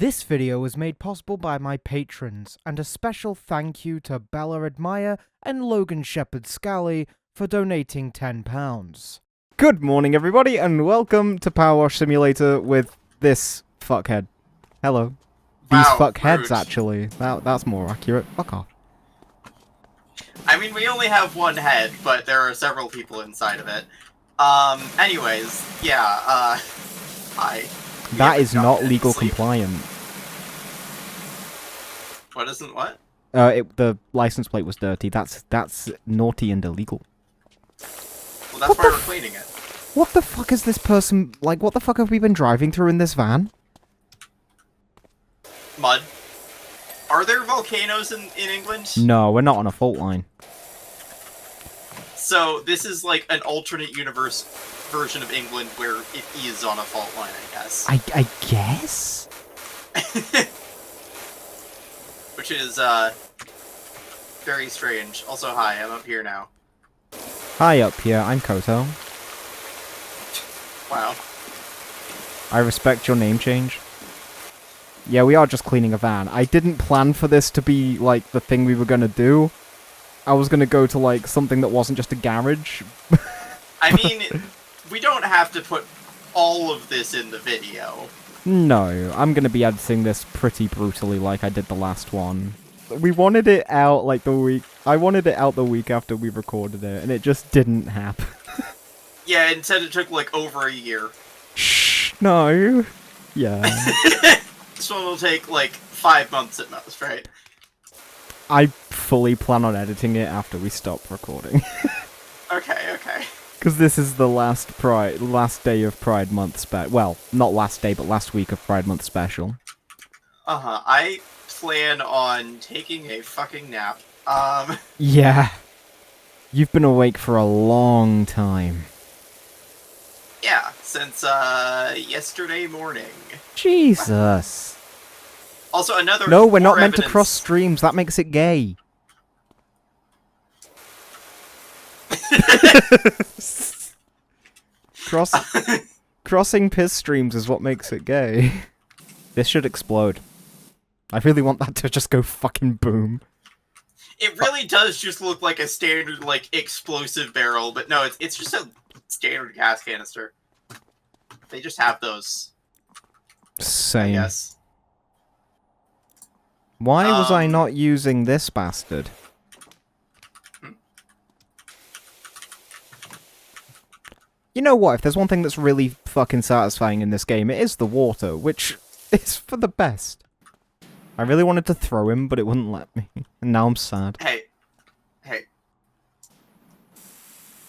This video was made possible by my patrons, and a special thank you to Bella Admire and Logan Shepherd Scally for donating £10. Good morning everybody, and welcome to PowerWash Simulator with this fuckhead. Hello. These fuckheads, rude. actually. That's more accurate. Fuck off. I mean, we only have one head, but there are several people inside of it. Anyways, yeah, hi. That is not legal compliant. What isn't what? The license plate was dirty. That's naughty and illegal. Well, that's why we're cleaning it. What the fuck is this person, like, what the fuck have we been driving through in this van? Mud. Are there volcanoes in England? No, we're not on a fault line. So, this is like an alternate universe version of England where it is on a fault line, I guess. I guess? Which is, very strange. Also, hi, I'm up here now. Hi up here, I'm Koto. Wow. I respect your name change. Yeah, we are just cleaning a van. I didn't plan for this to be, like, the thing we were gonna do. I was gonna go to, like, something that wasn't just a garage. I mean, we don't have to put all of this in the video. No, I'm gonna be editing this pretty brutally like I did the last one. We wanted it out, like, I wanted it out the week after we recorded it, and it just didn't happen. Yeah, instead it took, like, over a year. Shh, no. Yeah. This one will take, like, 5 months at most, right? I fully plan on editing it after we stop recording. Okay. Because this is the last day of Pride Month well, not last day, but last week of Pride Month special. I plan on taking a fucking nap. Yeah. You've been awake for a long time. Yeah, since, yesterday morning. Jesus. Also, another... No, we're not meant to evidence... cross streams. That makes it gay. Crossing piss streams is what makes it gay. This should explode. I really want that to just go fucking boom. It really does just look like a standard, like, explosive barrel, but no, it's just a standard gas canister. They just have those. Same. I guess. Why was I not using this bastard? You know what, if there's one thing that's really fucking satisfying in this game, it is the water, which is for the best. I really wanted to throw him, but it wouldn't let me. And now I'm sad. Hey.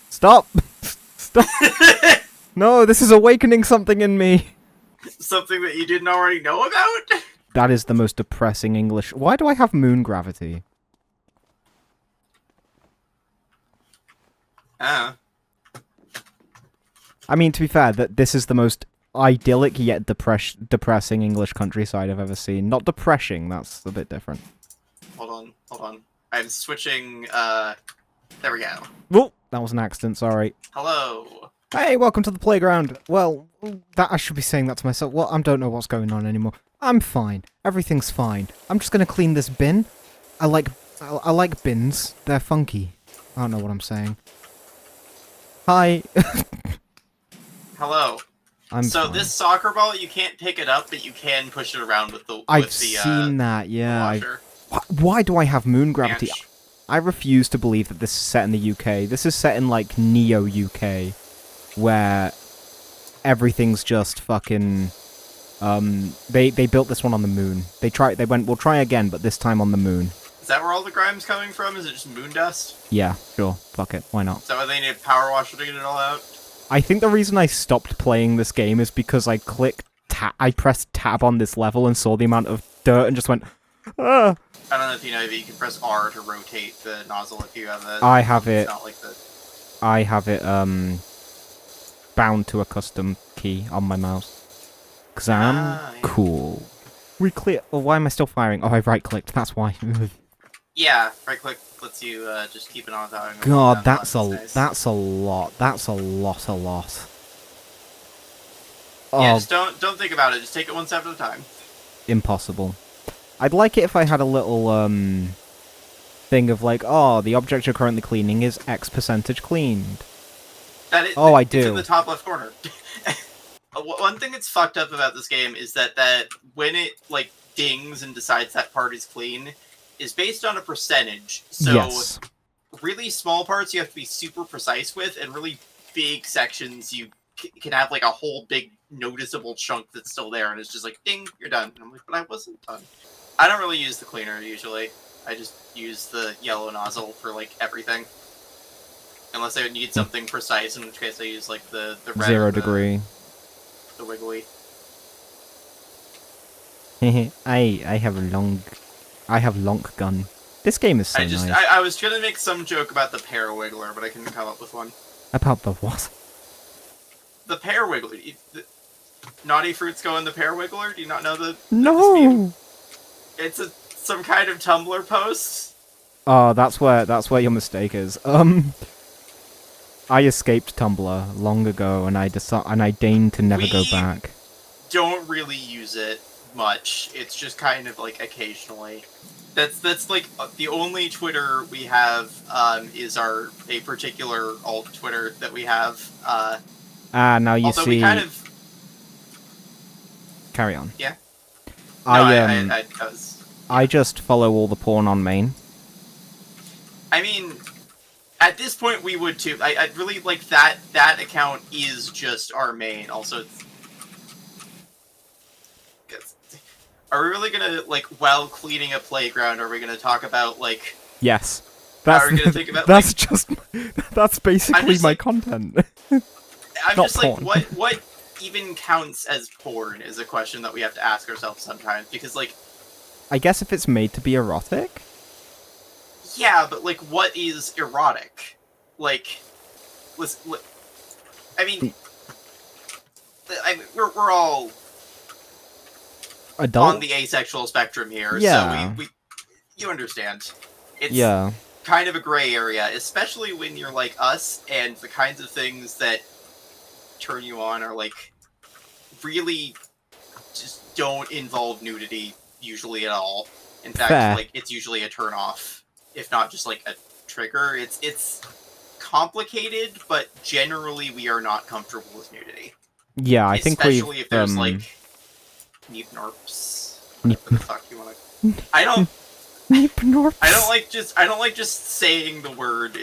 Stop! Stop! No, this is awakening something in me! Something that you didn't already know about? That is the most depressing English. Why do I have moon gravity? I mean, to be fair, this is the most idyllic yet depressing English countryside I've ever seen. Not depressing, that's a bit different. Hold on. I'm switching, there we go. Oh, that was an accident, sorry. Hello. Hey, welcome to the playground. Well, I should be saying that to myself. Well, I don't know what's going on anymore. I'm fine. Everything's fine. I'm just gonna clean this bin. I like bins. They're funky. I don't know what I'm saying. Hi. Hello. So fine. this soccer ball, you can't pick it up, but you can push it around with the I've seen that, yeah. washer. Why do I have moon gravity? Manch. I refuse to believe that this is set in the UK. This is set in, like, Neo-UK, where everything's just fucking... They built this one on the moon. They went, we'll try again, but this time on the moon. Is that where all the grime's coming from? Is it just moon dust? Yeah, sure. Fuck it. Why not? Is that why they need a power washer to get it all out? I think the reason I stopped playing this game is because I pressed tab on this level and saw the amount of dirt and just went, ah. I don't know if you know that you can press R to rotate the nozzle if you have a... I have it. It's not like the... I have it, bound to a custom key on my mouse. Because I'm cool. Re-clear. Oh, why am I still firing? Oh, I right-clicked. That's why. Yeah, right-click lets you just keep it on without... God, that's a lot. That's a lot. Yeah, just don't think about it. Just take it one step at a time. impossible. I'd like it if I had a little thing of like, oh, the object you're currently cleaning is X percentage cleaned. I It's do. in the top left corner. One thing that's fucked up about this game is that when it like dings and decides that part is clean, is based on a percentage. So Yes. really small parts you have to be super precise with, and really big sections you can have like a whole big noticeable chunk that's still there, and it's just like ding, you're done. And I'm like, but I wasn't done. I don't really use the cleaner usually. I just use the yellow nozzle for like everything. Unless I need something precise, in which case I use like the red 0 degree. the wiggly. I have long gun. This game is so nice. I was gonna make some joke about the pear wiggler, but I couldn't come up with one. About the what? The pear wiggler. Naughty fruits go in the pear wiggler. Do you not know the? No. It's some kind of Tumblr post. Oh, that's where your mistake is. I escaped Tumblr long ago, and I deigned to never go back. Don't really use it much. It's just kind of like occasionally. That's like the only Twitter we have is a particular alt Twitter that we have. Now you see. We kind of carry on. Yeah. I just follow all the porn on main. I mean, at this point we would too. I really like that account is just our main. Also, are we really gonna like while cleaning a playground? Are we gonna talk about like? Yes. Are we gonna think about? That's basically my content. I'm just like, what even counts as porn is a question that we have to ask ourselves sometimes, because like, I guess if it's made to be erotic. Yeah, but like, what is erotic? Like, I mean, we're all adult on the asexual spectrum here, yeah. So you understand. It's yeah. kind of a gray area, especially when you're like us, and the kinds of things that turn you on are like really just don't involve nudity usually at all. In fact, like it's usually a turn off, if not just like a trigger. It's complicated, but generally we are not comfortable with nudity. Yeah, I think especially if there's like neep norps. What the fuck you want to? I don't. Neep norps. I don't like just saying the word.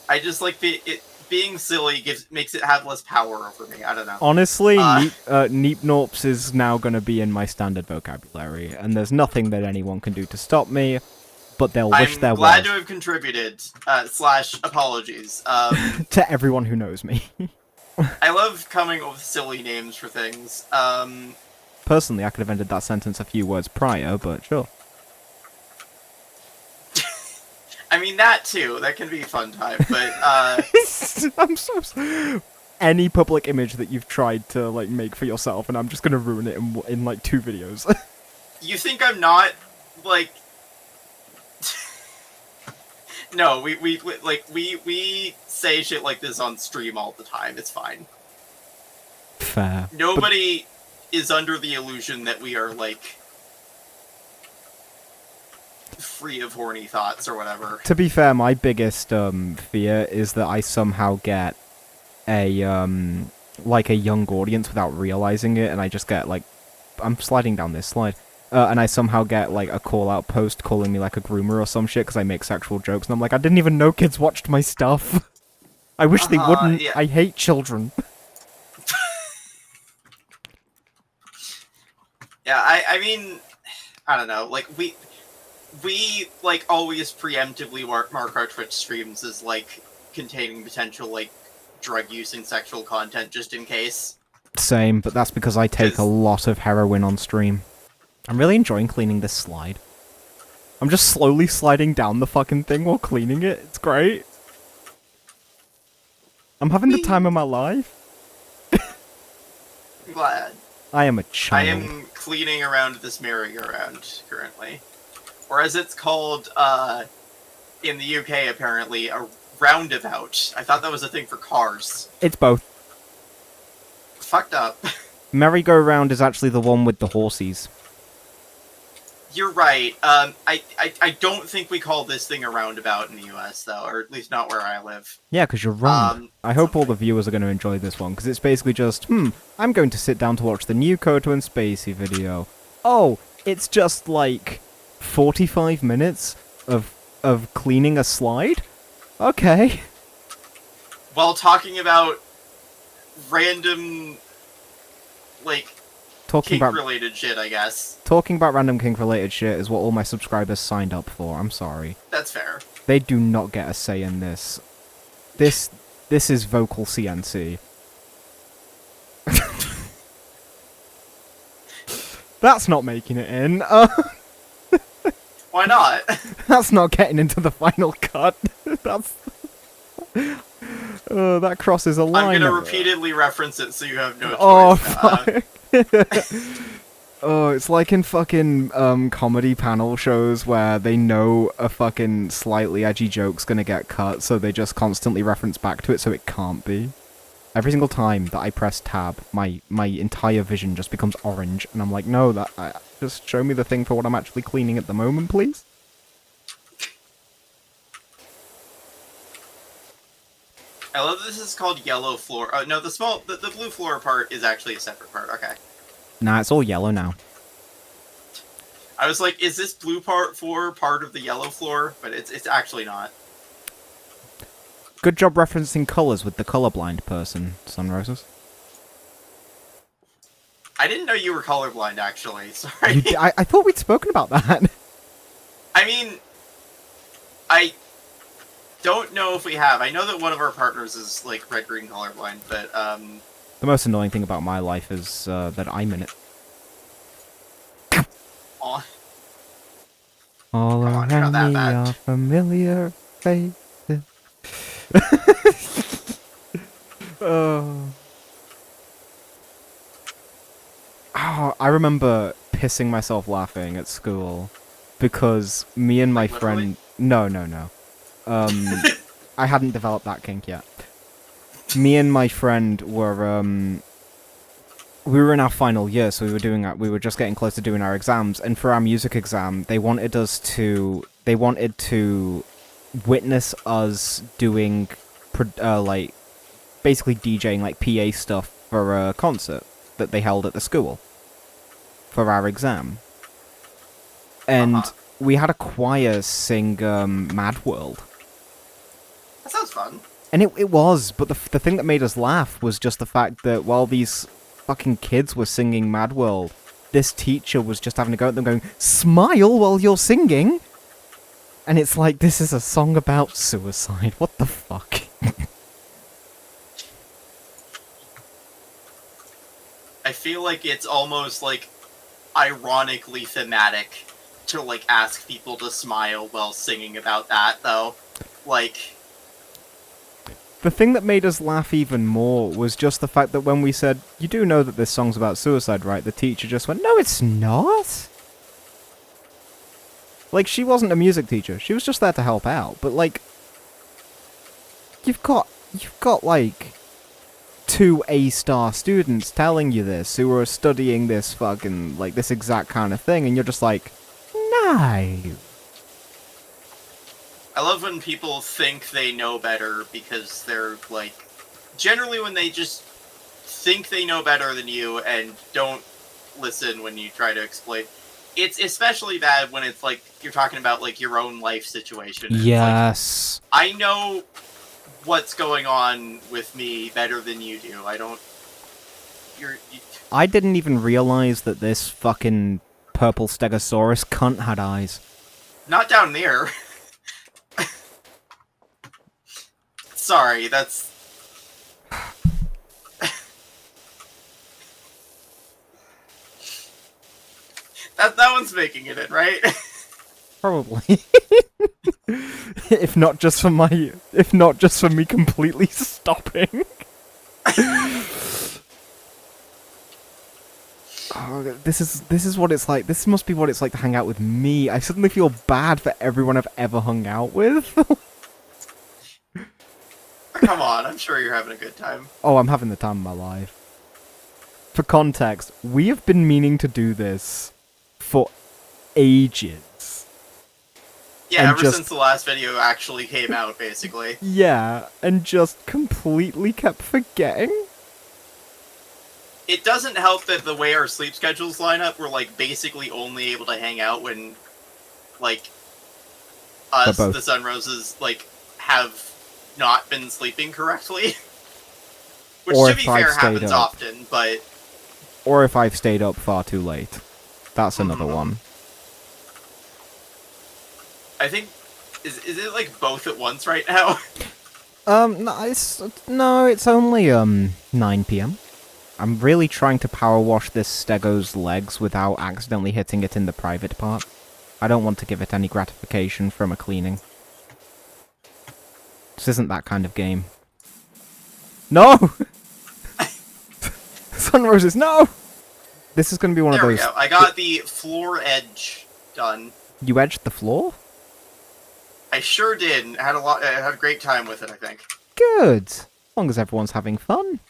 I just like being silly makes it have less power over me. I don't know. Honestly, neep norps is now going to be in my standard vocabulary, and there's nothing that anyone can do to stop me, but they'll wish there was. I'm glad to have contributed, / apologies. To everyone who knows me. I love coming up with silly names for things. Personally, I could have ended that sentence a few words prior, but sure. I mean, that too. That can be a fun time, but, I'm so... Any public image that you've tried to, like, make for yourself, and I'm just gonna ruin it in like, 2 videos. You think I'm not, like... No, we say shit like this on stream all the time. It's fine. Fair. Nobody is under the illusion that we are, like... free of horny thoughts or whatever. To be fair, my biggest fear is that I somehow get a like a young audience without realizing it, and I just get like I'm sliding down this slide, and I somehow get like a call out post calling me like a groomer or some shit because I make sexual jokes, and I'm like, I didn't even know kids watched my stuff. I wish they wouldn't. Yeah. I hate children. Yeah, I mean, I don't know, like we like always preemptively mark our Twitch streams as like containing potential like drug use and sexual content just in case. Same, but that's because I take a lot of heroin on stream. I'm really enjoying cleaning this slide. I'm just slowly sliding down the fucking thing while cleaning it. It's great. I'm having the time of my life. I'm glad. I am a child. I am cleaning around this merry-go-round currently. Or as it's called, in the UK, apparently, a roundabout. I thought that was a thing for cars. It's both. Fucked up. Merry-go-round is actually the one with the horsies. You're right. I don't think we call this thing a roundabout in the U.S. though, or at least not where I live. Yeah, because you're wrong. I hope all the viewers are going to enjoy this one, because it's basically just, I'm going to sit down to watch the new Koto and Spacey video. Oh, it's just like 45 minutes of cleaning a slide? Okay. While talking about random, like, kink-related shit, I guess. Talking about random kink-related shit is what all my subscribers signed up for. I'm sorry. That's fair. They do not get a say in this. This is vocal CNC. That's not making it in. Why not? That's not getting into the final cut. That's... that crosses a line. I'm gonna repeatedly reference it so you have no choice. Oh, fuck. Oh, it's like in fucking comedy panel shows where they know a fucking slightly edgy joke's gonna get cut, so they just constantly reference back to it so it can't be. Every single time that I press tab, my entire vision just becomes orange, and I'm like, no, just show me the thing for what I'm actually cleaning at the moment, please. I love that this is called yellow floor. Oh, no, the blue floor part is actually a separate part. Okay. Nah, it's all yellow now. I was like, is this blue floor part of the yellow floor? But it's actually not. Good job referencing colours with the colorblind person, Sunroses. I didn't know you were colorblind, actually. Sorry. I thought we'd spoken about that. I mean, I don't know if we have. I know that one of our partners is, like, red-green colorblind, but, The most annoying thing about my life is that I'm in it. Aw. All around me are familiar faces. Oh, I remember pissing myself laughing at school because me and my friend... No. I hadn't developed that kink yet. Me and my friend were, we were in our final year, so we were just getting close to doing our exams, and for our music exam, they wanted to witness us doing, like, basically DJing, like, PA stuff for a concert that they held at the school for our exam. And we had a choir sing, Mad World. That sounds fun. And it was, but the thing that made us laugh was just the fact that while these fucking kids were singing Mad World, this teacher was just having a go at them going, smile while you're singing! And it's like, this is a song about suicide, what the fuck? I feel like it's almost, like, ironically thematic to, like, ask people to smile while singing about that, though. Like... The thing that made us laugh even more was just the fact that when we said, you do know that this song's about suicide, right? The teacher just went, no, it's not! Like, she wasn't a music teacher. She was just there to help out. But, like, you've got, like, 2 A-star students telling you this, who are studying this fucking, like, this exact kind of thing, and you're just like, no. I love when people think they know better because they're, like... Generally when they just think they know better than you and don't listen when you try to explain. It's especially bad when it's, like, you're talking about, like, your own life situation. Yes. Like, I know what's going on with me better than you do. I don't... I didn't even realize that this fucking purple stegosaurus cunt had eyes. Not down there. Sorry, that's... that one's making it in, right? Probably. if not just for me completely stopping. Oh, this is what it's like. This must be what it's like to hang out with me. I suddenly feel bad for everyone I've ever hung out with. Come on, I'm sure you're having a good time. Oh, I'm having the time of my life. For context, we have been meaning to do this for ages. Yeah, And ever since the last video actually came out, basically. Yeah, and just completely kept forgetting. It doesn't help that the way our sleep schedules line up, we're, like, basically only able to hang out when, like, us, the Sunroses, like, have not been sleeping correctly. Which, or to be fair, happens often, but... Or if I've stayed up far too late. That's another one. I think... Is it, like, both at once right now? No, it's only, 9 PM. I'm really trying to power wash this stego's legs without accidentally hitting it in the private part. I don't want to give it any gratification from a cleaning. This isn't that kind of game. No! Sunroses, no! This is going to be one of those... There we go. I got the floor edge done. You edged the floor? I sure did. I had a great time with it, I think. Good. As long as everyone's having fun.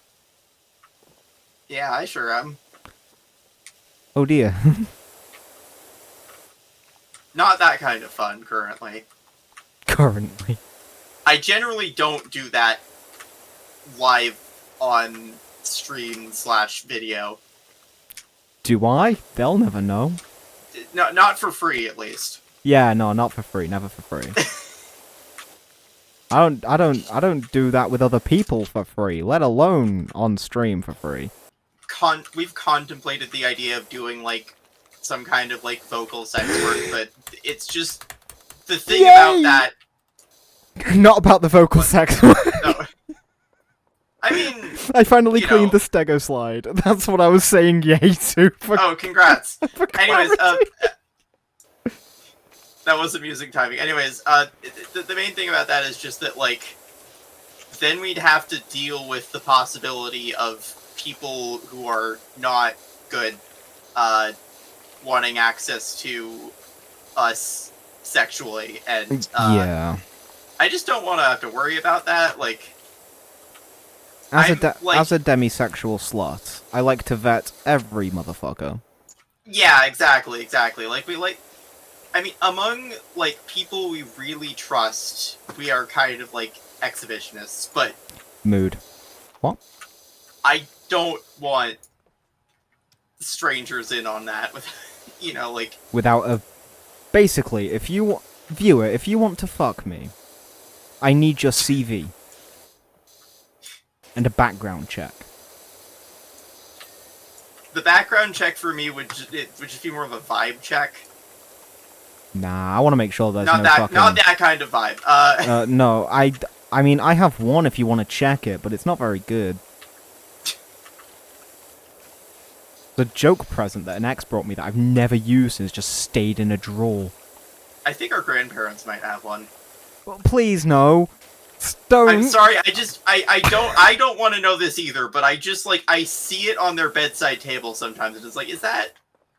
Yeah, I sure am. Oh dear. Not that kind of fun, currently. Currently. I generally don't do that live on stream/video. Do I? They'll never know. No, not for free, at least. Yeah, no, not for free. Never for free. I don't do that with other people for free, let alone on stream for free. We've contemplated the idea of doing, like, some kind of, like, vocal sex work, but it's just... The thing about that... Not about the vocal sex No. I mean... I finally cleaned the stego slide. That's what I was saying yay to. Oh, congrats. Anyways, that was amusing timing. Anyways, the main thing about that is just that, like, then we'd have to deal with the possibility of people who are not good, wanting access to us sexually, and, yeah. I just don't want to have to worry about that, like... As a demisexual slut, I like to vet every motherfucker. Yeah, exactly. I mean, among, like, people we really trust, we are kind of, like, exhibitionists, but... Mood. What? I don't want strangers in on that, with, you know, like... Without a... Basically, if you... Viewer, if you want to fuck me, I need your CV. And a background check. The background check for me would just be more of a vibe check. Nah, I want to make sure there's not that kind of vibe. No, I mean, I have one if you want to check it, but it's not very good. The joke present that an ex brought me that I've never used has just stayed in a drawer. I think our grandparents might have one. Well, please, no. Don't. I'm sorry, I don't want to know this either, but I just, like, I see it on their bedside table sometimes, and it's like, is that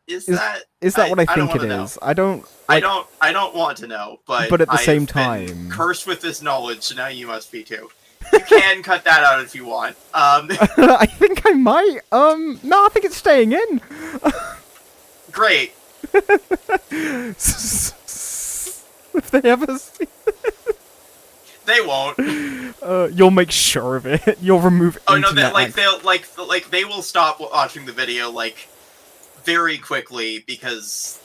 what I think it is? I don't want to know, but at the same I've time, been cursed with this knowledge, so now you must be too. You can cut that out if you want. I think I might. No, I think it's staying in. Great. If they ever see They won't. You'll make sure of it. You'll remove. Oh no, they will stop watching the video like very quickly because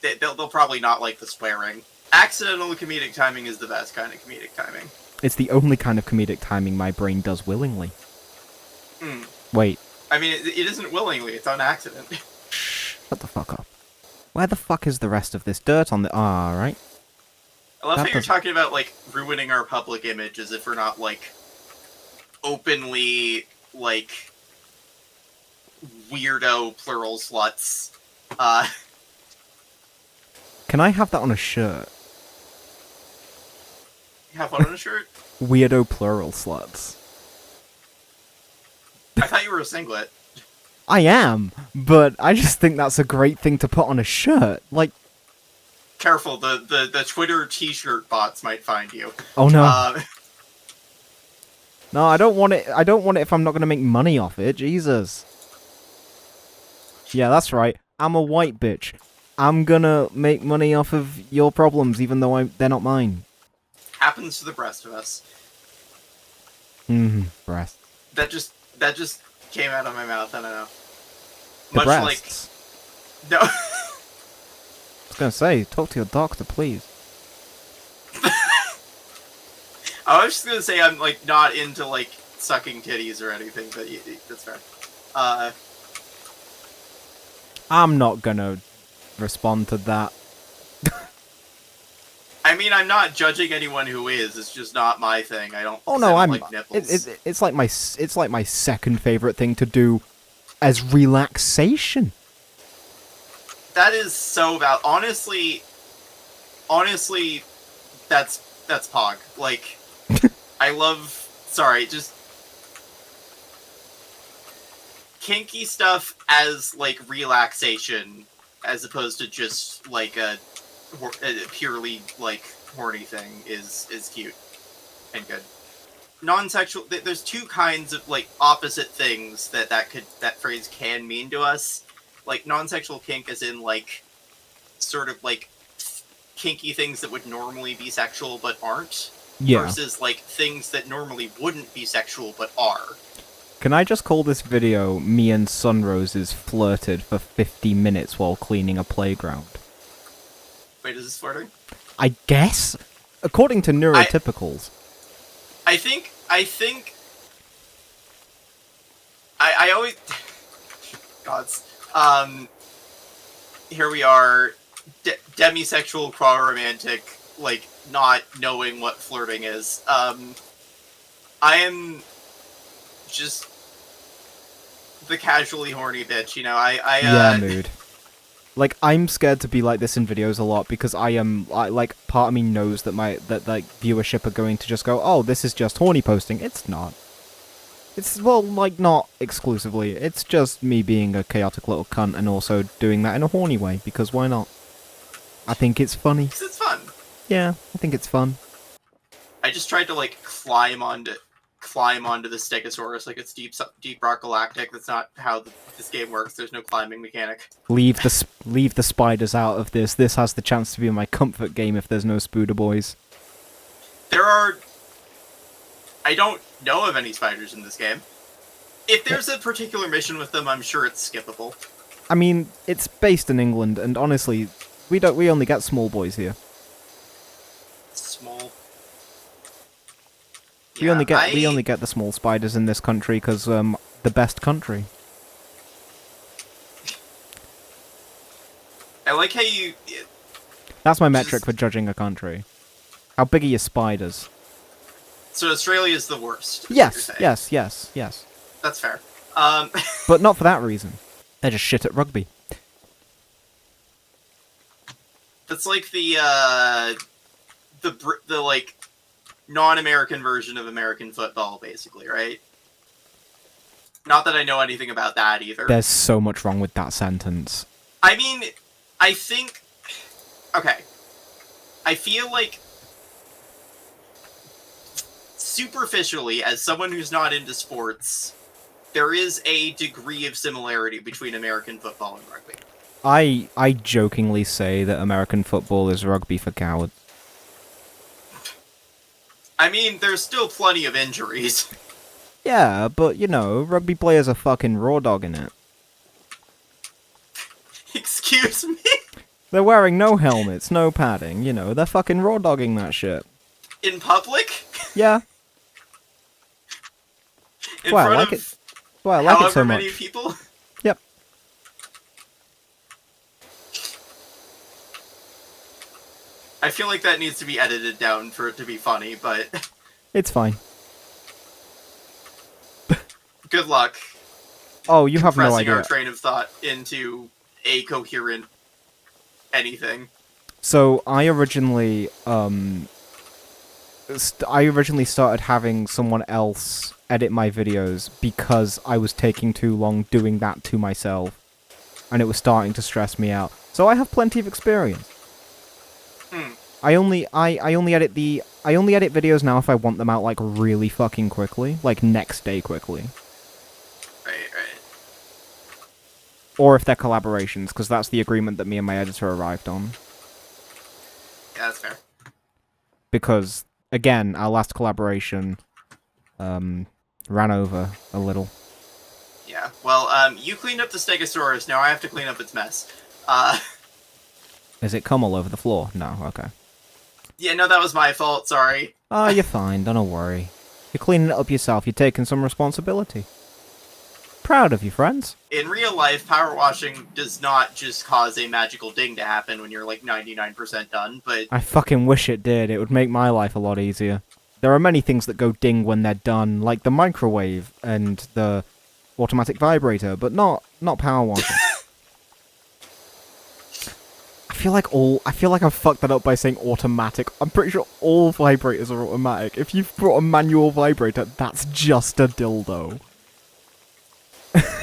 they'll probably not like the swearing. Accidental comedic timing is the best kind of comedic timing. It's the only kind of comedic timing my brain does willingly. Wait. I mean, it isn't willingly. It's on accident. Shut the fuck up. Where the fuck is the rest of this dirt on the... Ah, right. I love how you're talking about, like, ruining our public image as if we're not, like, openly, like, weirdo plural sluts. Can I have that on a shirt? You have one on a shirt? Weirdo plural sluts. I thought you were a singlet. I am, but I just think that's a great thing to put on a shirt. Like... Careful, the Twitter t-shirt bots might find you. Oh no. No, I don't want it if I'm not going to make money off it. Jesus. Yeah, that's right. I'm a white bitch. I'm gonna make money off of your problems, even though they're not mine. Happens to the rest of us. Breasts. That just came out of my mouth. I don't know. The Much breasts. like no. I was gonna say, talk to your doctor, please. I was just gonna say I'm like not into like sucking titties or anything, but that's fair. I'm not gonna respond to that. I mean, I'm not judging anyone who is. It's just not my thing. I don't. Oh I no, don't I'm. like nipples. It's like my second favorite thing to do, as relaxation. That is so valid. Honestly, that's pog. Like, I love. Sorry, just kinky stuff as like relaxation, as opposed to just like a purely like horny thing is cute and good. Non-sexual. There's two kinds of like opposite things that phrase can mean to us. Like non-sexual kink, as in like sort of like kinky things that would normally be sexual but aren't. Yeah. Versus like things that normally wouldn't be sexual but are. Can I just call this video me and Sunroses flirted for 50 minutes while cleaning a playground? Wait, is this flirting? I guess? According to neurotypicals. I think I always gods. Here we are, demisexual, quasi-romantic, like not knowing what flirting is. I am just the casually horny bitch, you know. Yeah, mood. Like, I'm scared to be like this in videos a lot because like, part of me knows that like viewership are going to just go, oh, this is just horny posting. It's not. It's, well, like, not exclusively. It's just me being a chaotic little cunt and also doing that in a horny way, because why not? I think it's funny. 'Cause it's fun. Yeah, I think it's fun. I just tried to like climb onto the Stegosaurus like it's Deep Rock Galactic. That's not how this game works. There's no climbing mechanic. Leave the spiders out of this. This has the chance to be my comfort game if there's no Spooder boys. I don't know of any spiders in this game. If there's a particular mission with them, I'm sure it's skippable. I mean, it's based in England, and honestly, we only get small boys here. Small. We only get the small spiders in this country because the best country. I like how you. That's my metric for judging a country. How big are your spiders? So Australia's the worst. Yes. That's fair. But not for that reason. They're just shit at rugby. That's like the like non-American version of American football, basically, right? Not that I know anything about that either. There's so much wrong with that sentence. I mean, I think. Okay. I feel like superficially, as someone who's not into sports, there is a degree of similarity between American football and rugby. I jokingly say that American football is rugby for cowards. I mean, there's still plenty of injuries. Yeah, but you know, rugby players are fucking raw dogging it. Excuse me? They're wearing no helmets, no padding, you know, they're fucking raw dogging that shit. In public? Yeah. In Well, I front like of it. Well, I like it so however much. many people? Yep. I feel like that needs to be edited down for it to be funny, but It's fine. good luck. Oh, you have no Compressing idea. our train of thought into a coherent anything. So I originally started having someone else edit my videos because I was taking too long doing that to myself, and it was starting to stress me out. So I have plenty of experience. I only edit videos now if I want them out like really fucking quickly, like next day quickly. Right. Or if they're collaborations, because that's the agreement that me and my editor arrived on. Yeah, that's fair. Because, again, our last collaboration ran over a little. Yeah, well, you cleaned up the Stegosaurus, now I have to clean up its mess. Is it cum all over the floor? No, okay. Yeah, no, that was my fault, sorry. Oh, you're fine, don't worry. You're cleaning it up yourself, you're taking some responsibility. Proud of you, friends. In real life, power washing does not just cause a magical ding to happen when you're like 99% done, but... I fucking wish it did, it would make my life a lot easier. There are many things that go ding when they're done, like the microwave and the automatic vibrator, but not power washing. I feel like I've fucked that up by saying automatic. I'm pretty sure all vibrators are automatic. If you've brought a manual vibrator, that's just a dildo.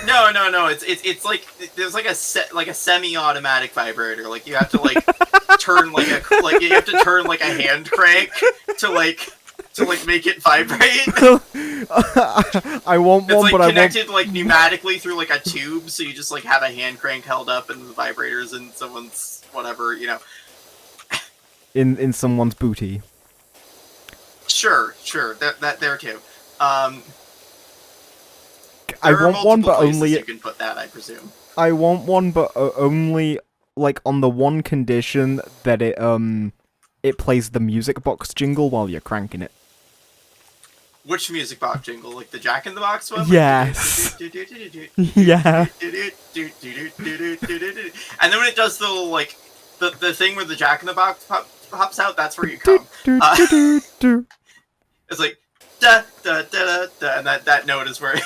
No. It's like there's like a semi-automatic vibrator. Like you have to like turn you have to turn like a hand crank to make it vibrate. I want it's one, like but connected like pneumatically through like a tube, so you just like have a hand crank held up and the vibrators in someone's whatever, you know. In someone's booty. Sure. That there too. I want one, but only you can put that, I presume. I want one, but only like on the one condition that it plays the music box jingle while you're cranking it. Which music box jingle? Like the Jack in the Box one? Yes. Yeah. And then when it does the little, like, the thing where the Jack in the Box pops out, that's where you come. It's like, da da da da, and that note is where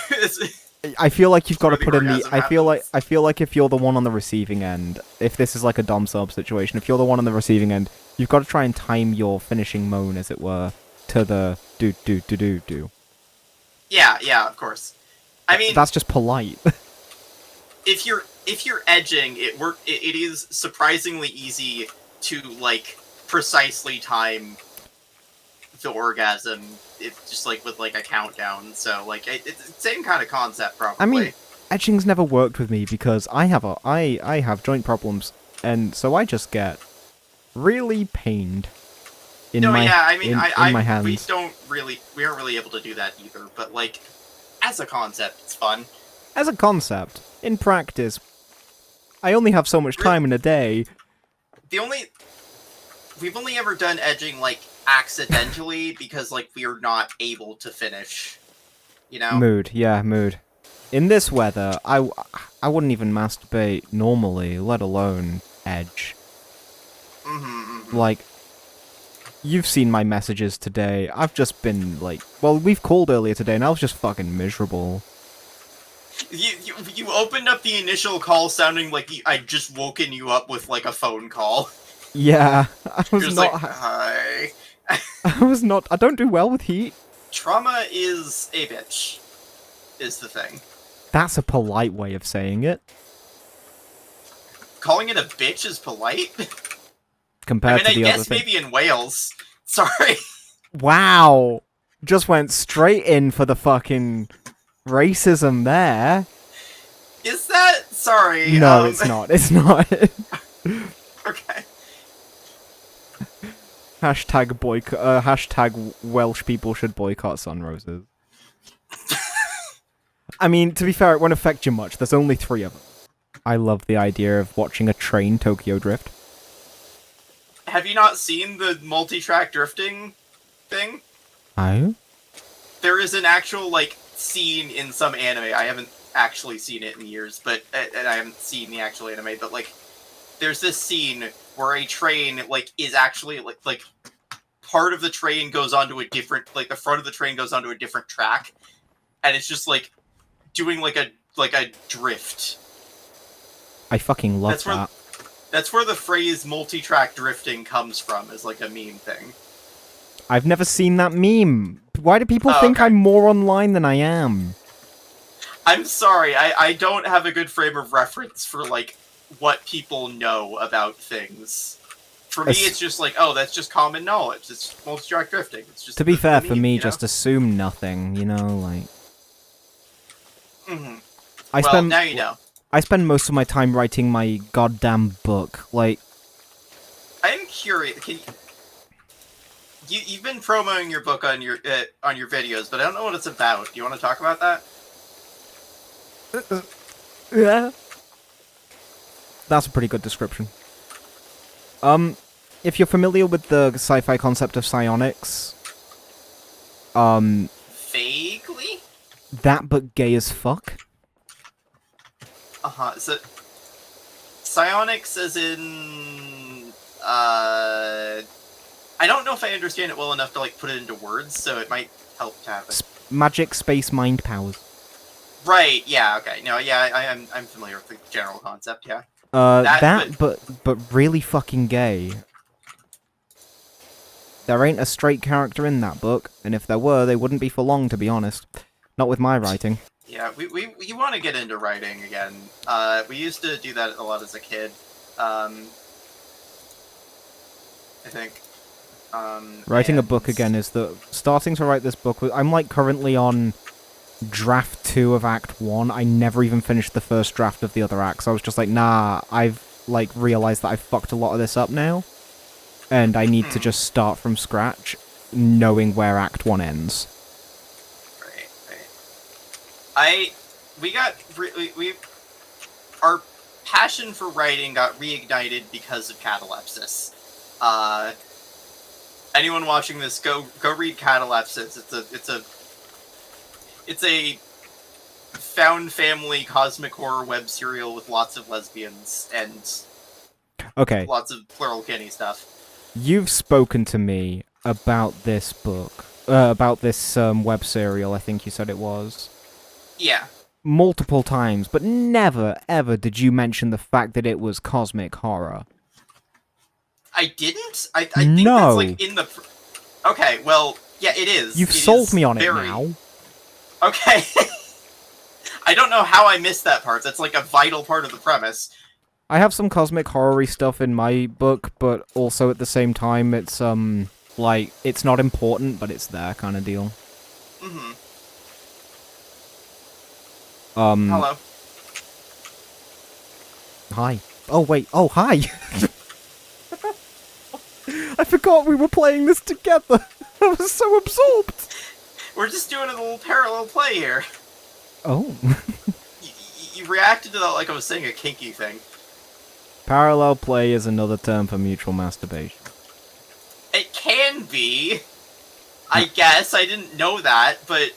I feel like you've got to put in the. orgasm I feel like if you're the one on the receiving end, if this is like a dom sub situation, if you're the one on the receiving end, you've got to try and time your finishing moan, as it were, to the do do do do do. Yeah, of course. I mean, that's just polite. if you're edging, it is surprisingly easy to like precisely time the orgasm, just like with like a countdown. So like it's the same kind of concept, probably. I mean, edging's never worked with me because I have joint problems, and so I just get really pained in my hands. We aren't really able to do that either. But like, as a concept, it's fun. As a concept, in practice, I only have so much time in a day. We've only ever done edging like accidentally because like we are not able to finish, you know. Mood. In this weather, I wouldn't even masturbate normally, let alone edge. Like, you've seen my messages today. I've just been like, well, we've called earlier today, and I was just fucking miserable. You opened up the initial call sounding like I'd just woken you up with like a phone call. Yeah, I was not. Like, hi. I was not. I don't do well with heat. Trauma is a bitch, is the thing. That's a polite way of saying it. Calling it a bitch is polite? Compared to the other thing. I guess maybe in Wales. Sorry. Wow. Just went straight in for the fucking racism there. Is that? Sorry. No, it's not. It's not. Okay. Hashtag Welsh people should boycott Sunroses. I mean, to be fair, it won't affect you much. There's only 3 of them. I love the idea of watching a train Tokyo drift. Have you not seen the multi-track drifting thing? Oh? There is an actual, like, scene in some anime. I haven't actually seen it in years, but and I haven't seen the actual anime, but, like, there's this scene where a train, like, is actually, like part of the train goes onto a different, like, the front of the train goes onto a different track, and it's just, like, doing, like a drift. I fucking love that. That's where the phrase multi-track drifting comes from, as, like, a meme thing. I've never seen that meme. Why do people think I'm more online than I am? I'm sorry, I don't have a good frame of reference for, like, what people know about things. For me, it's just like, oh, that's just common knowledge. It's multi-track drifting. It's just to be fair, for me, just assume nothing, you know, like... Mm-hmm. Now you know. I spend most of my time writing my goddamn book. Like, I'm curious. You've been promoting your book on your videos, but I don't know what it's about. Do you want to talk about that? Yeah. That's a pretty good description. If you're familiar with the sci-fi concept of psionics, Vaguely? that but gay as fuck. So, psionics as in, I don't know if I understand it well enough to, like, put it into words, so it might help to have it. Magic, space, mind powers. Right, yeah, okay. No, yeah, I'm familiar with the general concept, yeah. But really fucking gay. There ain't a straight character in that book, and if there were, they wouldn't be for long, to be honest. Not with my writing. Yeah, we want to get into writing again. We used to do that a lot as a kid. I think. Writing a book again is starting to write this book. I'm like currently on draft 2 of Act 1. I never even finished the first draft of the other acts. I was just like, nah, I've like realized that I've fucked a lot of this up now, and I need to just start from scratch, knowing where Act 1 ends. Right. Our passion for writing got reignited because of catalepsis. Anyone watching this, go read Catalepsis. It's a found family cosmic horror web serial with lots of lesbians and lots of plural kitty stuff. You've spoken to me about this book, about this web serial, I think you said it was. Yeah. Multiple times, but never, ever did you mention the fact that it was cosmic horror. I didn't? I think that's, like, in the... Okay, well, yeah, it is. You've sold me on it now. Okay. I don't know how I missed that part. That's, like, a vital part of the premise. I have some cosmic horror-y stuff in my book, but also at the same time, it's, like, it's not important, but it's there kind of deal. Mm-hmm. Hello. Hi. Oh, wait. Oh, hi! I forgot we were playing this together. I was so absorbed. We're just doing a little parallel play here. Oh. You reacted to that like I was saying a kinky thing. Parallel play is another term for mutual masturbation. It can be. I guess. I didn't know that, but...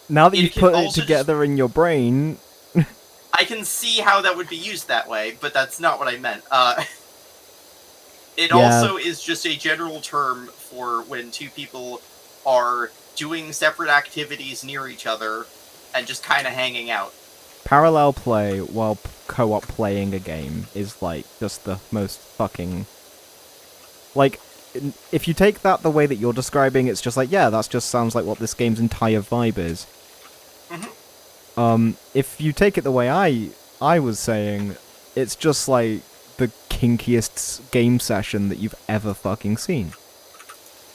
Now that you've put it together in your brain... I can see how that would be used that way, but that's not what I meant. It also is just a general term for when two people are doing separate activities near each other and just kind of hanging out. Parallel play while co-op playing a game is, like, just the most fucking... Like, if you take that the way that you're describing, it's just like, yeah, that just sounds like what this game's entire vibe is. Mm-hmm. If you take it the way I was saying, it's just like the kinkiest game session that you've ever fucking seen.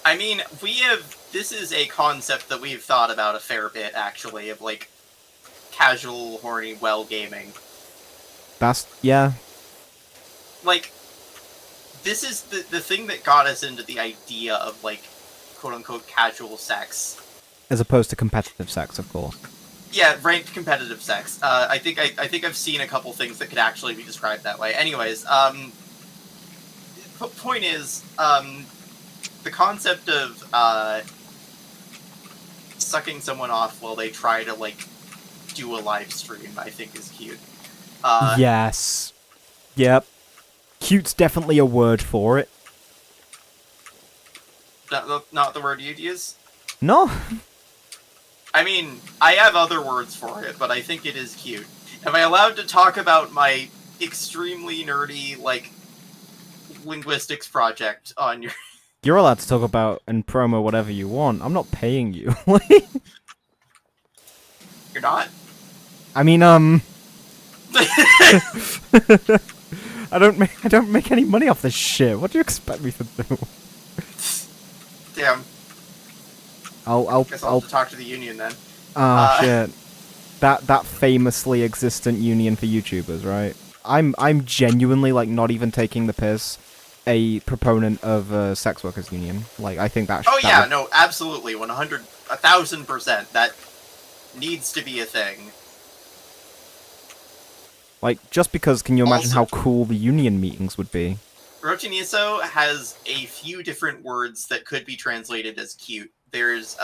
I mean, this is a concept that we've thought about a fair bit, actually, of, like, casual, horny, well gaming. Yeah. Like, this is the thing that got us into the idea of, like, quote-unquote casual sex. As opposed to competitive sex, of course. Yeah, ranked competitive sex. I think I've seen a couple things that could actually be described that way. Anyways, point is, the concept of sucking someone off while they try to, like, do a live stream, I think is cute. Yes. Yep. Cute's definitely a word for it. Not the word you'd use? No. I mean, I have other words for it, but I think it is cute. Am I allowed to talk about my extremely nerdy, like, linguistics project on your... You're allowed to talk about and promo whatever you want. I'm not paying you. You're not? I mean, I don't make any money off this shit. What do you expect me to do? Damn. I'll Guess I'll have to talk to the union then. Shit. that famously existent union for YouTubers, right? I'm genuinely, like, not even taking the piss, a proponent of a sex workers union. Like, I think that. Oh yeah, no, absolutely, 1,000%. That needs to be a thing. Like, just because, can you imagine Also, how cool the union meetings would be? Rotiniso has a few different words that could be translated as cute. There's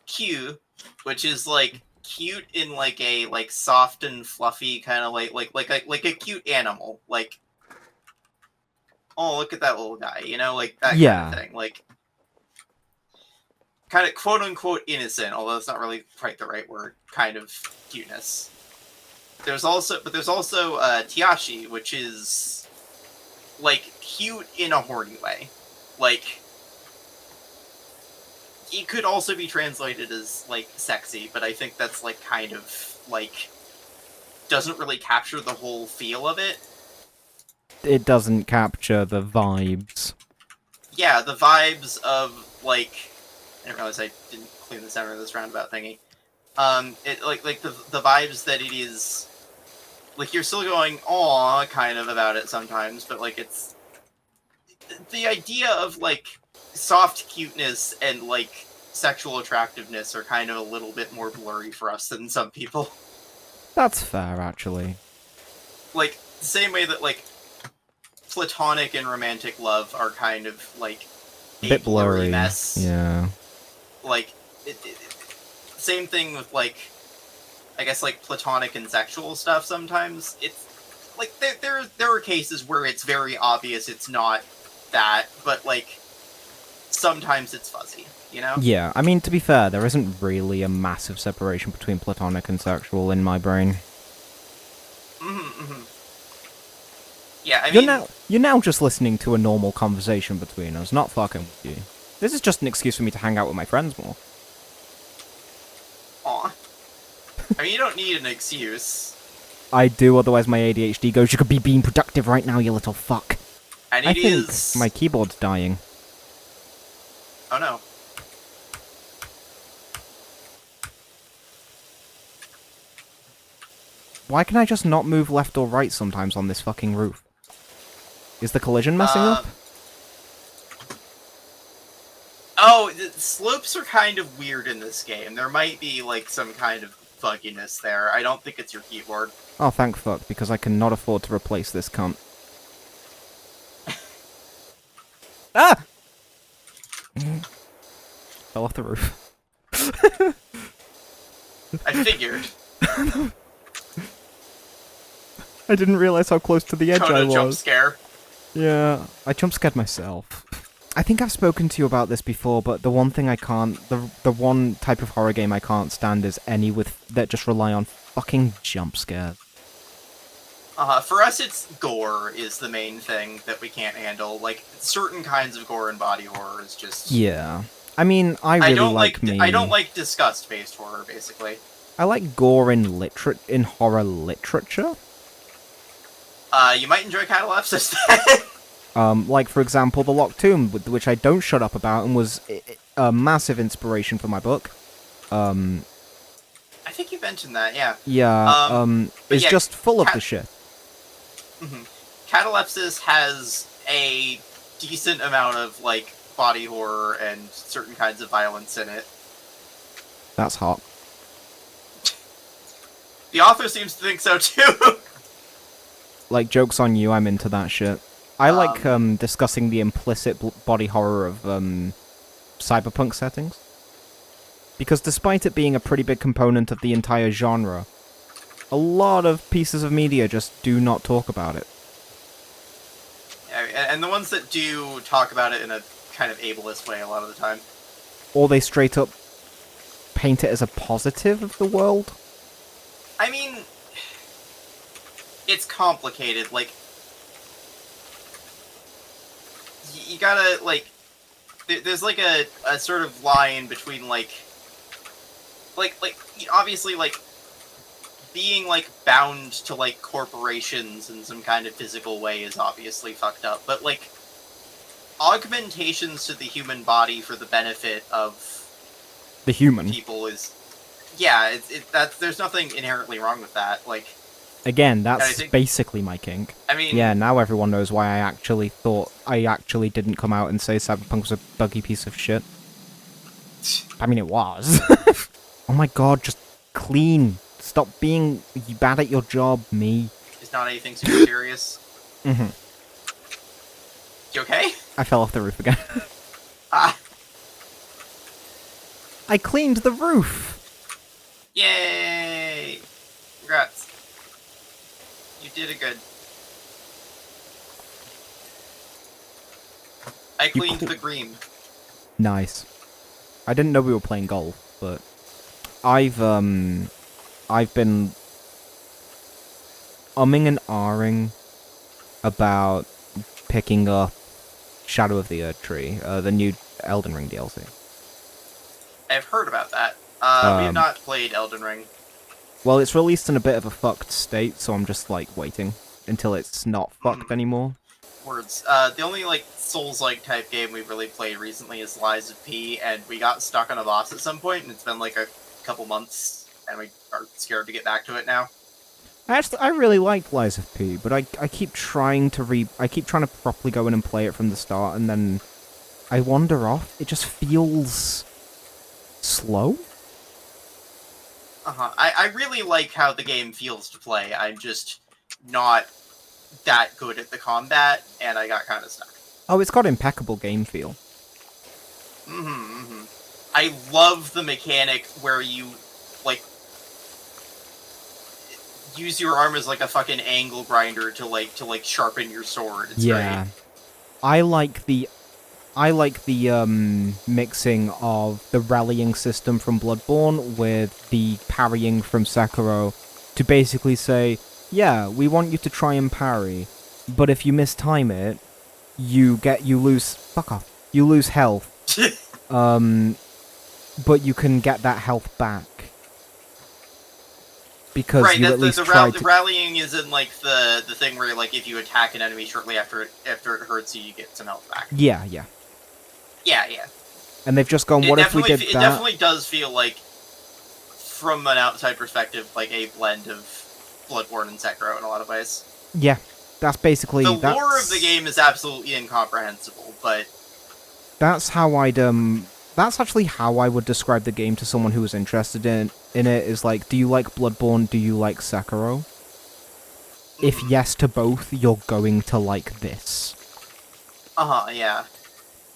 Q, which is like cute in like a like soft and fluffy kind of like a cute animal. Like, oh, look at that little guy, you know, like that kind of thing. Like, kind of quote unquote innocent, although it's not really quite the right word. Kind of cuteness. There's also Tiashi, which is like cute in a horny way. Like, it could also be translated as like sexy, but I think that's like kind of like doesn't really capture the whole feel of it. It doesn't capture the vibes. Yeah, the vibes of like, I didn't realize I didn't clean the center of this roundabout thingy. It like the vibes that it is. Like, you're still going, aw, kind of about it sometimes, but, like, it's... The idea of, like, soft cuteness and, like, sexual attractiveness are kind of a little bit more blurry for us than some people. That's fair, actually. Like, the same way that, like, platonic and romantic love are kind of, like, a bit blurry mess. Yeah. Like, same thing with, like, I guess, like, platonic and sexual stuff sometimes. It's, like, there are cases where it's very obvious it's not that, but, like, sometimes it's fuzzy, you know? Yeah, I mean, to be fair, there isn't really a massive separation between platonic and sexual in my brain. Yeah, I mean... You're now just listening to a normal conversation between us, not fucking with you. This is just an excuse for me to hang out with my friends more. Aw. I mean, you don't need an excuse. I do, otherwise my ADHD goes, you could be being productive right now, you little fuck. And I think my keyboard's dying. Oh no. Why can I just not move left or right sometimes on this fucking roof? Is the collision messing up? Oh, the slopes are kind of weird in this game. There might be, like, some kind of bugginess there. I don't think it's your keyboard. Oh, thank fuck, because I cannot afford to replace this cunt. Ah! Fell off the roof. I figured. I didn't realize how close to the edge I was. Jump scare. Yeah, I jump scared myself. I think I've spoken to you about this before, but the one thing I can't, the one type of horror game I can't stand is any that just rely on fucking jump scares. For us, it's gore is the main thing that we can't handle. Like, certain kinds of gore and body horror is just... Yeah. I mean, I don't like disgust-based horror, basically. I like gore in horror literature. You might enjoy catalepsis. Like, for example, The Locked Tomb, which I don't shut up about, and was a massive inspiration for my book. I think you mentioned that, yeah. Yeah, it's just full of the shit. Catalepsis has a decent amount of, like, body horror and certain kinds of violence in it. That's hot. The author seems to think so, too! Like, joke's on you, I'm into that shit. I like discussing the implicit body horror of cyberpunk settings. Because despite it being a pretty big component of the entire genre, a lot of pieces of media just do not talk about it. Yeah, and the ones that do talk about it in a kind of ableist way a lot of the time. Or they straight up paint it as a positive of the world. I mean, it's complicated. Like, you gotta, like, there's, like, a sort of line between, like, obviously, like, being, like, bound to, like, corporations in some kind of physical way is obviously fucked up, but, like, augmentations to the human body for the benefit of the human people is... Yeah, there's nothing inherently wrong with that. Like, Again, I that's think, basically my kink. I mean, Yeah, now everyone knows why I actually didn't come out and say Cyberpunk was a buggy piece of shit. I mean, it was. Oh my god, just clean. Stop being bad at your job, me. it's not anything super serious. Mm-hmm. You okay? I fell off the roof again. Ah, I cleaned the roof! yay! Congrats. You did it good. I cleaned the green. Nice. I didn't know we were playing golf, but I've been umming and ahhing about picking up Shadow of the Erdtree, the new Elden Ring DLC. I've heard about that. We have not played Elden Ring. Well, it's released in a bit of a fucked state, so I'm just, like, waiting until it's not fucked anymore. Words. The only, like, Souls-like type game we've really played recently is Lies of P, and we got stuck on a boss at some point, and it's been, like, a couple months, and we are scared to get back to it now. Actually, I really like Lies of P, but I keep trying to properly go in and play it from the start, and then I wander off. It just feels slow. I really like how the game feels to play. I'm just not that good at the combat, and I got kind of stuck. Oh, it's got impeccable game feel. I love the mechanic where you, like, use your arm as, like, a fucking angle grinder to sharpen your sword. It's great. I like the mixing of the rallying system from Bloodborne with the parrying from Sekiro to basically say, yeah, we want you to try and parry, but if you mistime it, you lose health. But you can get that health back. Because right, you at least tried to... the rallying isn't like the thing where, like, if you attack an enemy shortly after it hurts you, you get some health back. Yeah. Yeah. And they've just gone, what if we did that? It definitely does feel like, from an outside perspective, like a blend of Bloodborne and Sekiro in a lot of ways. Yeah, that's basically... The lore of the game is absolutely incomprehensible, but... That's actually how I would describe the game to someone who was interested in it, is like, do you like Bloodborne, do you like Sekiro? If yes to both, you're going to like this. Yeah.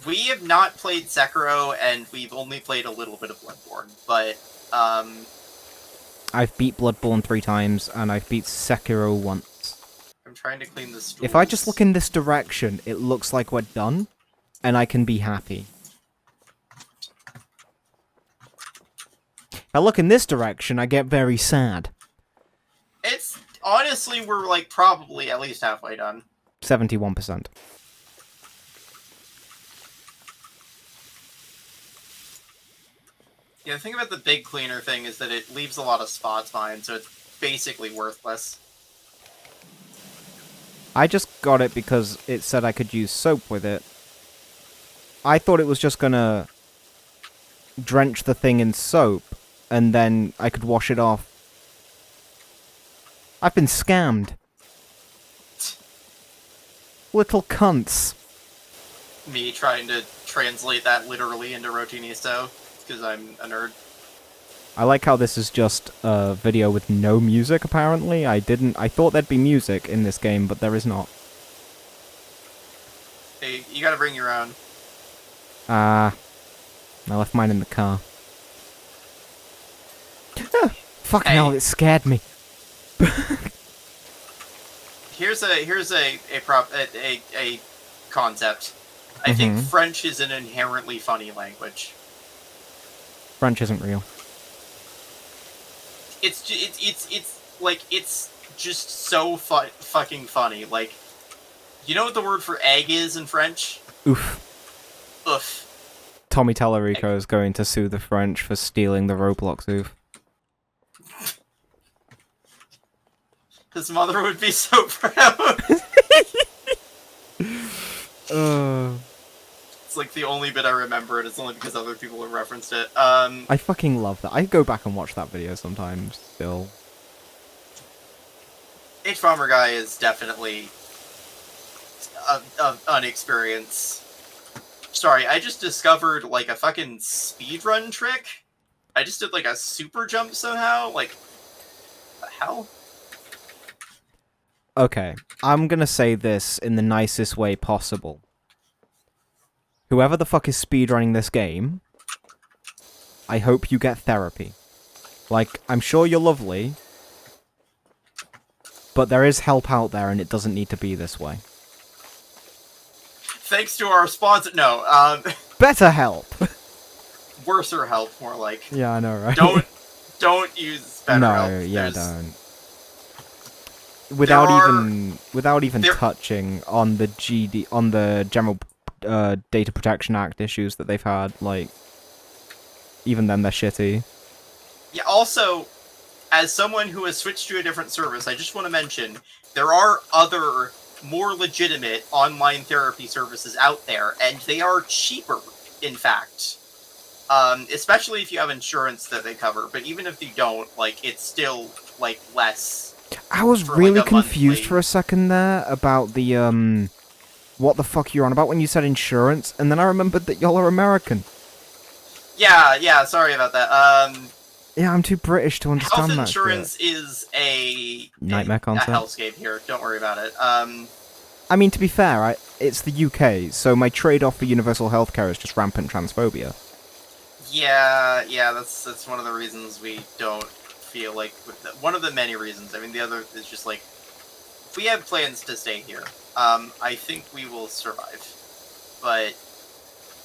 We have not played Sekiro, and we've only played a little bit of Bloodborne, but, I've beat Bloodborne 3 times, and I've beat Sekiro once. I'm trying to clean the stools. If I just look in this direction, it looks like we're done, and I can be happy. If I look in this direction, I get very sad. It's... Honestly, we're, like, probably at least halfway done. 71%. Yeah, the thing about the big cleaner thing is that it leaves a lot of spots behind, so it's basically worthless. I just got it because it said I could use soap with it. I thought it was just gonna drench the thing in soap, and then I could wash it off. I've been scammed. Little cunts. Me trying to translate that literally into Rotinisto, because I'm a nerd. I like how this is just a video with no music, apparently. I thought there'd be music in this game, but there is not. Hey, you gotta bring your own. I left mine in the car. Fucking hell, it scared me. Here's a concept. I think French is an inherently funny language. French isn't real. It's just so fucking funny. Like, you know what the word for egg is in French? Oof. Oof. Tommy Tallarico is going to sue the French for stealing the Roblox oof. His mother would be so proud. It's like the only bit I remember, and it's only because other people have referenced it. I fucking love that. I go back and watch that video sometimes, still. H Bomber Guy is definitely an experience. Sorry, I just discovered, like, a fucking speedrun trick. I just did, like, a super jump somehow. Like, the hell? Okay, I'm gonna say this in the nicest way possible. Whoever the fuck is speedrunning this game, I hope you get therapy. Like, I'm sure you're lovely, but there is help out there and it doesn't need to be this way. Thanks to our sponsor. No, Better help! worser help, more like. Yeah, I know, right? Don't use better help. No, yeah, There's- don't. Without even touching on the General Data Protection Act issues that they've had, like, even then they're shitty. Yeah, also, as someone who has switched to a different service, I just want to mention, there are other, more legitimate online therapy services out there, and they are cheaper, in fact. Especially if you have insurance that they cover, but even if you don't, like, it's still, like, less. I was for, really like, a confused monthly- for a second there about the, what the fuck you're on about when you said insurance, and then I remembered that y'all are American. Yeah, sorry about that. Yeah, I'm too British to understand Health that insurance is a Nightmare a concept. hellscape here. Don't worry about it. I mean, to be fair, it's the UK, so my trade-off for universal healthcare is just rampant transphobia. Yeah, that's one of the reasons we don't feel like one of the many reasons. I mean, the other is just like if we have plans to stay here. I think we will survive, but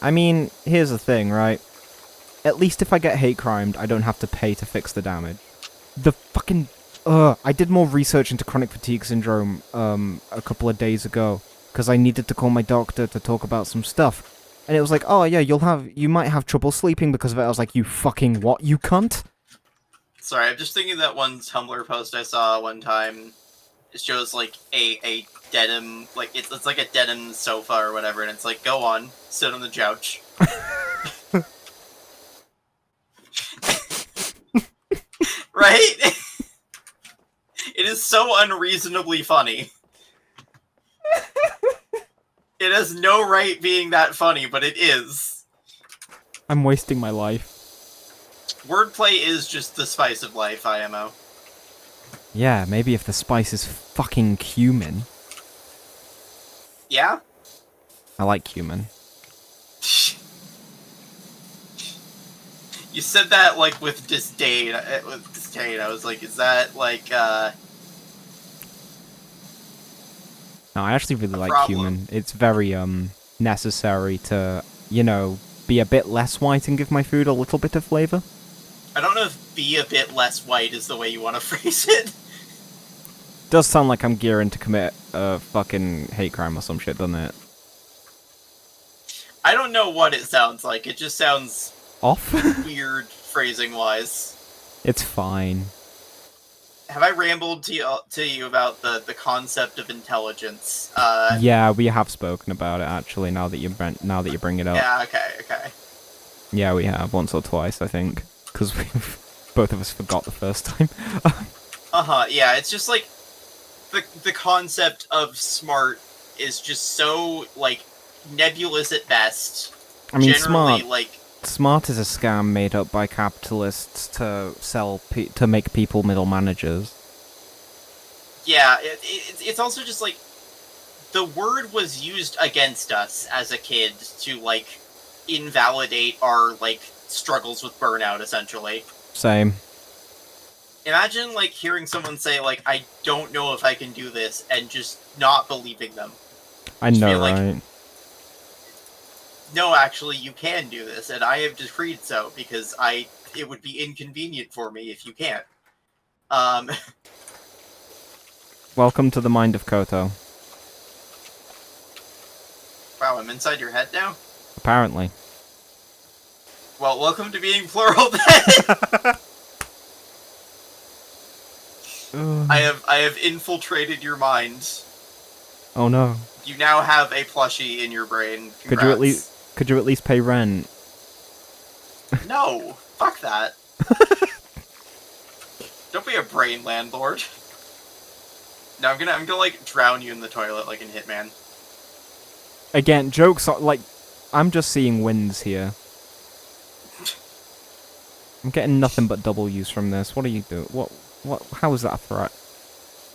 I mean, here's the thing, right? At least if I get hate crimed, I don't have to pay to fix the damage. The fucking... I did more research into chronic fatigue syndrome, a couple of days ago, because I needed to call my doctor to talk about some stuff. And it was like, oh yeah, you might have trouble sleeping because of it. I was like, you fucking what, you cunt? sorry, I'm just thinking that one Tumblr post I saw one time. It shows like a denim, like it's like a denim sofa or whatever, and it's like, go on, sit on the couch. Right? It is so unreasonably funny. It has no right being that funny, but it is. I'm wasting my life. Wordplay is just the spice of life, IMO. Yeah, maybe if the spice is fucking cumin. Yeah? I like cumin. You said that, like, with disdain. I was like, is that, like, No, I actually really like problem. cumin. It's very, necessary to, you know, be a bit less white and give my food a little bit of flavor. I don't know if be a bit less white is the way you want to phrase it. Does sound like I'm gearing to commit a fucking hate crime or some shit, doesn't it? I don't know what it sounds like. It just sounds Off? weird phrasing-wise. It's fine. Have I rambled to you about the concept of intelligence? Yeah, we have spoken about it actually. Now that you bring it up. Yeah. Okay. Yeah, we have once or twice, I think, because both of us forgot the first time. Yeah. It's just like the concept of smart is just so like nebulous at best. I mean, Generally, Smart is a scam made up by capitalists to to make people middle managers. Yeah, it's also just like the word was used against us as a kid to like invalidate our like struggles with burnout, essentially. Same. Imagine like hearing someone say like, I don't know if I can do this, and just not believing them. I Just know, feel like, right? No, actually, you can do this, and I have decreed so, because it would be inconvenient for me if you can't. Welcome to the mind of Koto. Wow, I'm inside your head now? Apparently. Well, welcome to being plural then! I have infiltrated your mind. Oh no. You now have a plushie in your brain. Congrats. Could you at least pay rent? No, fuck that. Don't be a brain landlord. No, I'm gonna like drown you in the toilet like in Hitman. Again, jokes are like, I'm just seeing wins here. I'm getting nothing but W's from this. What are you doing? What? How is that a threat?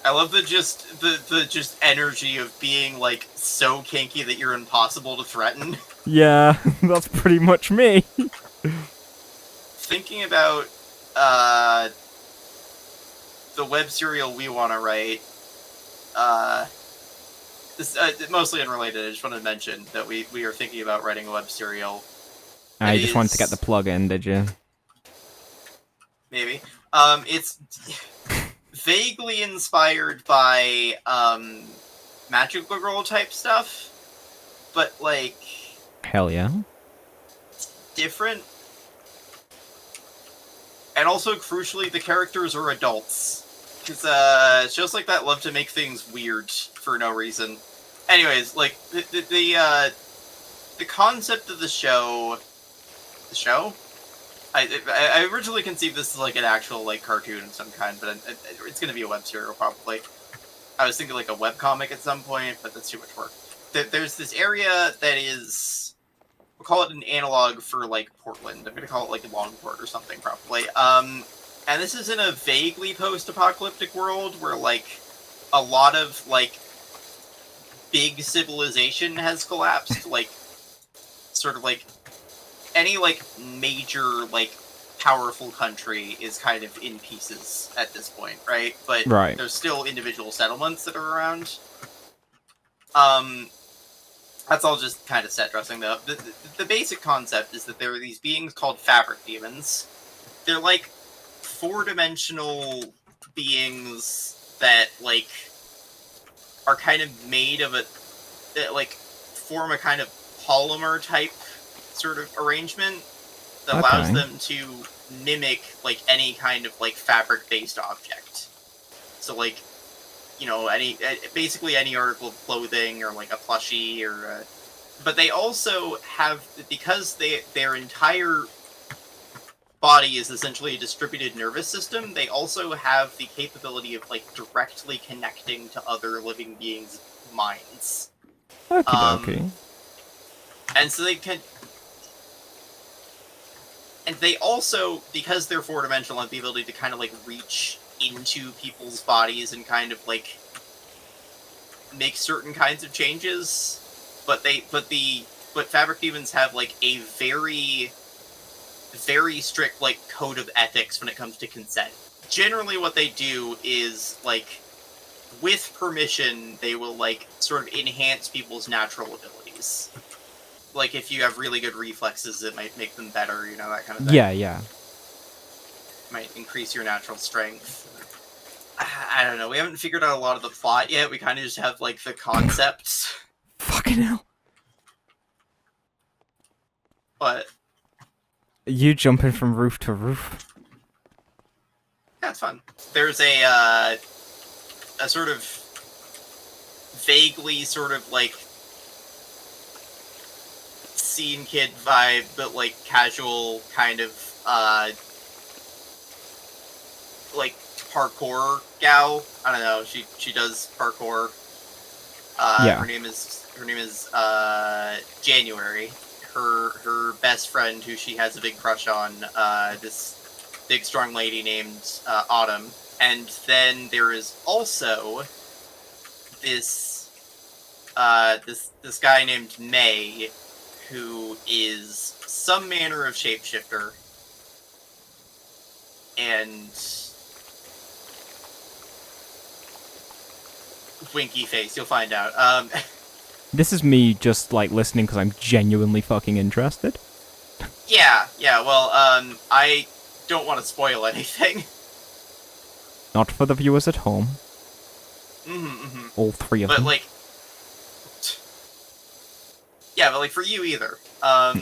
I love the just energy of being like so kinky that you're impossible to threaten. Yeah, that's pretty much me. Thinking about the web serial we want to write. This mostly unrelated. I just wanted to mention that we are thinking about writing a web serial. I just wanted to get the plug in, did you? Maybe. It's vaguely inspired by Magical Girl type stuff, but like Hell yeah. different. And also, crucially, the characters are adults. Because shows like that love to make things weird for no reason. Anyways, like, the concept of the show... The show? I originally conceived this as, like, an actual, like, cartoon of some kind, but it's gonna be a web serial, probably. I was thinking, like, a webcomic at some point, but that's too much work. There's this area that is... We'll call it an analog for, like, Portland. I'm gonna call it, like, Longport or something, probably. And this is in a vaguely post-apocalyptic world where, like, a lot of, like, big civilization has collapsed. Like, sort of, like, any, like, major, like, powerful country is kind of in pieces at this point, right? But there's still individual settlements that are around. That's all just kind of set dressing, though. The basic concept is that there are these beings called fabric demons. They're, like, four-dimensional beings that, like, are kind of made of a... that, like, form a kind of polymer-type sort of arrangement that allows them to mimic, like, any kind of, like, fabric-based object. So, like, you know, basically any article of clothing or like a plushie or but they also have, because their entire body is essentially a distributed nervous system, they also have the capability of like directly connecting to other living beings' minds. Okay. And so they can, and they also, because they're four-dimensional, have the ability to kind of like reach into people's bodies and kind of like make certain kinds of changes, but fabric demons have like a very strict like code of ethics when it comes to consent. Generally what they do is like, with permission, they will like sort of enhance people's natural abilities. Like if you have really good reflexes, it might make them better, you know, that kind of thing. Yeah. Might increase your natural strength. I don't know, we haven't figured out a lot of the plot yet, we kind of just have, like, the concepts. Fucking hell. But... You jumping from roof to roof? Yeah, it's fun. There's a sort of vaguely sort of, like, scene kid vibe, but, like, casual kind of, like, parkour gal. I don't know. She does parkour. Yeah. Her name is January. Her best friend, who she has a big crush on, this big strong lady named Autumn. And then there is also this this guy named May, who is some manner of shapeshifter. And winky face, you'll find out. This is me just, like, listening because I'm genuinely fucking interested. Yeah, well, I don't want to spoil anything. Not for the viewers at home. All three of them. But, like... Yeah, but, like, for you either. Now,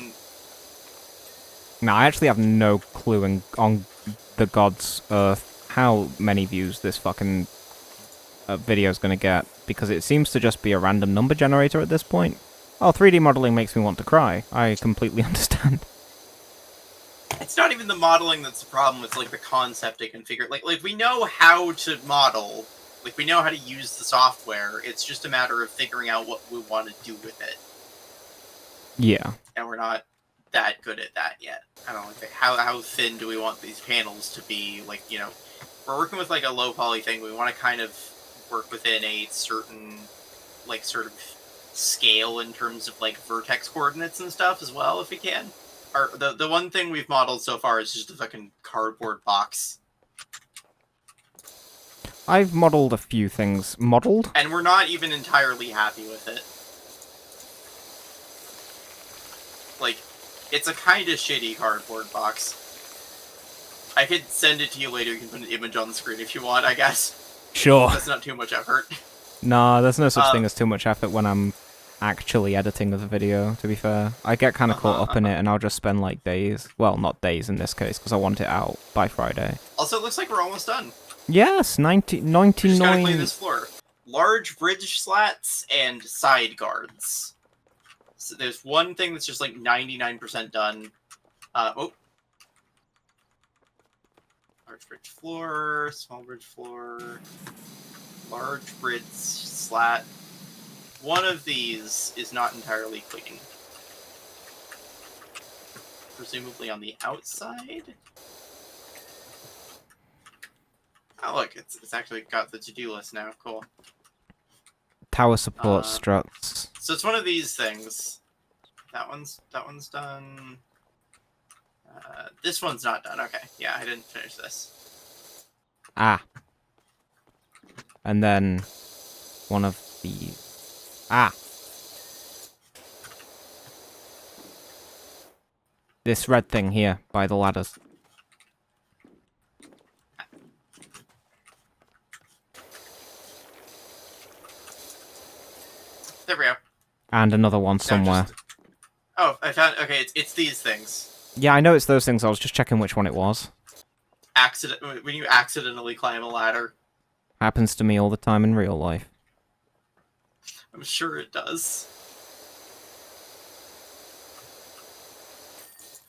I actually have no clue on the God's Earth how many views this fucking video is going to get, because it seems to just be a random number generator at this point. Oh, 3D modeling makes me want to cry. I completely understand. It's not even the modeling that's the problem, it's like the concept they can figure. Like we know how to model, like we know how to use the software, it's just a matter of figuring out what we want to do with it. Yeah. And we're not that good at that yet. I don't know, like how thin do we want these panels to be? Like, you know, we're working with like a low poly thing, we want to kind of work within a certain, like, sort of scale in terms of like vertex coordinates and stuff as well, if we can. The one thing we've modeled so far is just a fucking cardboard box. I've modeled a few things. Modeled? And we're not even entirely happy with it. Like, it's a kind of shitty cardboard box. I could send it to you later, you can put an image on the screen if you want, I guess. Sure. That's not too much effort. Nah, there's no such thing as too much effort when I'm actually editing the video, to be fair. I get kind of caught up in it, and I'll just spend, like, days. Well, not days in this case, because I want it out by Friday. Also, it looks like we're almost done. Yes, 99... Just gotta clean this floor. Large bridge slats and side guards. So there's one thing that's just, like, 99% done. Oh. Large bridge floor, small bridge floor, large bridge slat. One of these is not entirely clean. Presumably on the outside? Oh look, it's actually got the to-do list now, cool. Tower support struts. So it's one of these things. That one's done. This one's not done, okay. Yeah, I didn't finish this. Ah. And then one of these. Ah. This red thing here, by the ladders. There we go. And another one somewhere. Oh, I found... Okay, it's these things. Yeah, I know it's those things, I was just checking which one it was. When you accidentally climb a ladder. Happens to me all the time in real life. I'm sure it does.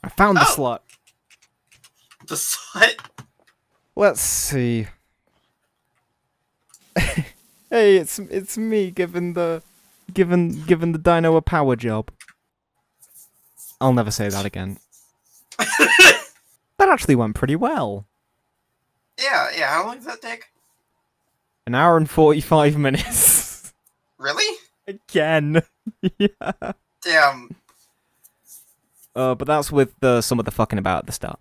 I found the slot. The slut? Let's see. Hey, it's me giving the dino a power job. I'll never say that again. That actually went pretty well. Yeah, how long does that take? An hour and 45 minutes. Really? Again. Yeah. Damn. But that's with some of the fucking about at the start.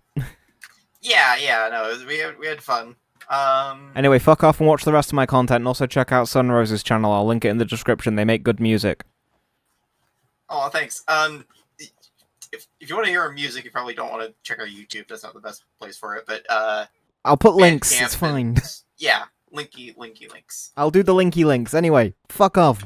Yeah, no, we had fun. Anyway, fuck off and watch the rest of my content, and also check out Sunroses' channel. I'll link it in the description. They make good music. Oh, thanks. If you want to hear our music, you probably don't want to check our YouTube. That's not the best place for it, but I'll put links. It's fine. Yeah, linky links. I'll do the linky links. Anyway, fuck off.